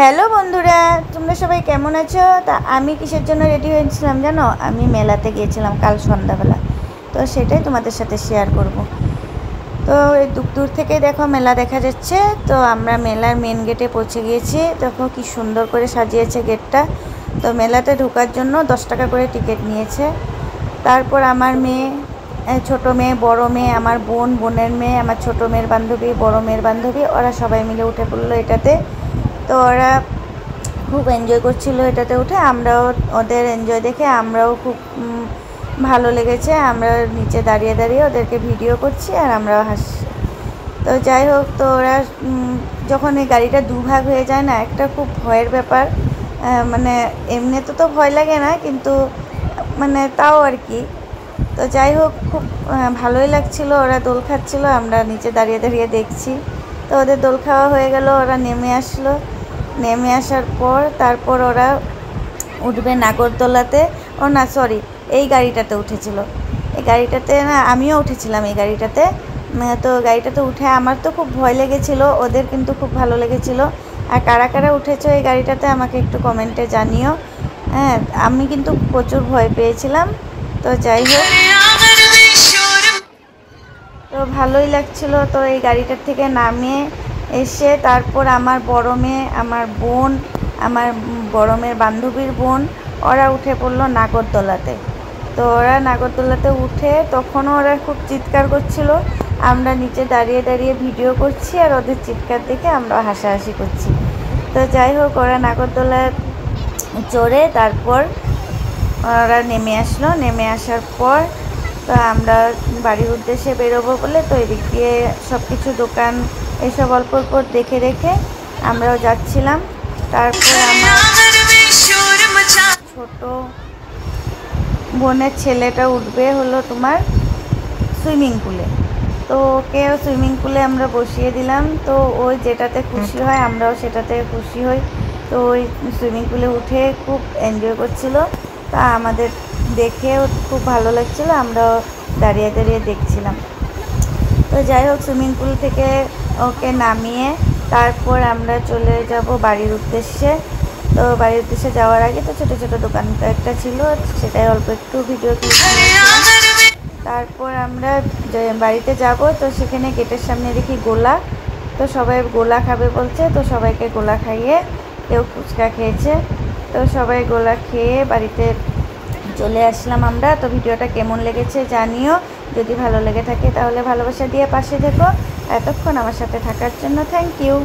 Hello বন্ধুরা, তোমরা সবাই কেমন আছো? তা আমি কিসের জন্য রেডি হয়েছিলাম জানো? আমি মেলাতে গিয়েছিলাম কাল সন্ধ্যাবেলা। তো সেটাই তোমাদের সাথে শেয়ার করব। তো এই দূর থেকে দেখো মেলা দেখা যাচ্ছে। তো আমরা মেলার মেন গেটে পৌঁছে গিয়েছি। দেখো কি সুন্দর করে সাজিয়েছে গেটটা। তো মেলাতে ঢোকার জন্য 10 টাকা করে টিকিট নিয়েছে। তারপর আমার মেয়ে, ছোটো মেয়ে, বড় মেয়ে, আমার বোন, বোনের মেয়ে, আমার ছোটো মেয়ের বান্ধবী, বড় মেয়ের বান্ধবী, ওরা সবাই মিলে উঠে পড়লো এটাতে। তো ওরা খুব এনজয় করছিল এটাতে উঠে। আমরাও ওদের এনজয় দেখে আমরাও খুব ভালো লেগেছে। আমরা নিচে দাঁড়িয়ে দাঁড়িয়ে ওদেরকে ভিডিও করছি আর আমরাও হাসছি। তো যাই হোক, তো ওরা যখন এই গাড়িটা দুভাগ হয়ে যায় না, একটা খুব ভয়ের ব্যাপার। মানে এমনিতে তো ভয় লাগে না, কিন্তু মানে তাও আর কি। তো যাই হোক, খুব ভালোই লাগছিল। ওরা দোল খাচ্ছিল, আমরা নিচে দাঁড়িয়ে দাঁড়িয়ে দেখছি। তো ওদের দোল খাওয়া হয়ে গেল, ওরা নেমে আসলো। নেমে আসার পর তারপর ওরা উঠবে নাগরদোলাতে। ও না, সরি, এই গাড়িটাতে উঠেছিল। এই গাড়িটাতে না, আমিও উঠেছিলাম এই গাড়িটাতে। তো গাড়িটাতে উঠে আমার তো খুব ভয় লেগেছিল, ওদের কিন্তু খুব ভালো লেগেছিল। আর কারা কারা উঠেছো এই গাড়িটাতে আমাকে একটু কমেন্টে জানিও। হ্যাঁ, আমি কিন্তু প্রচুর ভয় পেয়েছিলাম। তো যাই হোক, তো ভালোই লাগছিল। তো এই গাড়িটার থেকে নামিয়ে এসে তারপর আমার বড় মেয়ে, আমার বোন, আমার বড় মেয়ের বান্ধবীর বোন, ওরা উঠে পড়লো নাগরদোলাতে। তো ওরা নাগরদোলাতে উঠে তখনও ওরা খুব চিৎকার করছিল। আমরা নিচে দাঁড়িয়ে দাঁড়িয়ে ভিডিও করছি আর ওদের চিৎকার দেখে আমরা হাসাহাসি করছি। তো যাই হোক, ওরা নাগরদোলায় চড়ে তারপর ওরা নেমে আসলো। নেমে আসার পর তো আমরা বাড়ির উদ্দেশ্যে বেরোবো বলে, তো এদিক দিয়ে সব কিছু দোকান এসব অল্প অল্প দেখে দেখে আমরাও যাচ্ছিলাম। তারপর আমার ছোট বোনের ছেলেটা উঠবে হলো তোমার সুইমিং পুলে। তো ওকেও সুইমিং পুলে আমরা বসিয়ে দিলাম। তো ওই যেটাতে খুশি হয় আমরাও সেটাতে খুশি হই। তো ওই সুইমিং পুলে উঠে খুব এনজয় করছিল। তা আমাদের দেখেও খুব ভালো লাগছিলো, আমরাও দাঁড়িয়ে দাঁড়িয়ে দেখছিলাম। তো যাই হোক, সুইমিং পুল থেকে ওকে নামিয়ে তারপর আমরা চলে যাব বাড়ির উদ্দেশ্যে। তো বাড়ির উদ্দেশ্যে যাওয়ার আগে তো ছোটো ছোটো দোকান একটা ছিল, সেটাই অল্প একটু ভিডিও ক্লিপ নিয়েছিলাম। তারপর আমরা বাড়িতে যাব। তো সেখানে গেটের সামনে দেখি গোলা। তো সবাই গোলা খাবে বলছে, তো সবাইকে গোলা খাইয়ে, কেউ ফুচকা খেয়েছে। তো সবাই গোলা খেয়ে বাড়িতে চলে আসলাম আমরা। তো ভিডিওটা কেমন লেগেছে জানিও। যদি ভালো লেগে থাকে তাহলে ভালোবাসা দিয়ে পাশে থেকো। এতক্ষণ আমার সাথে থাকার জন্য থ্যাংক ইউ।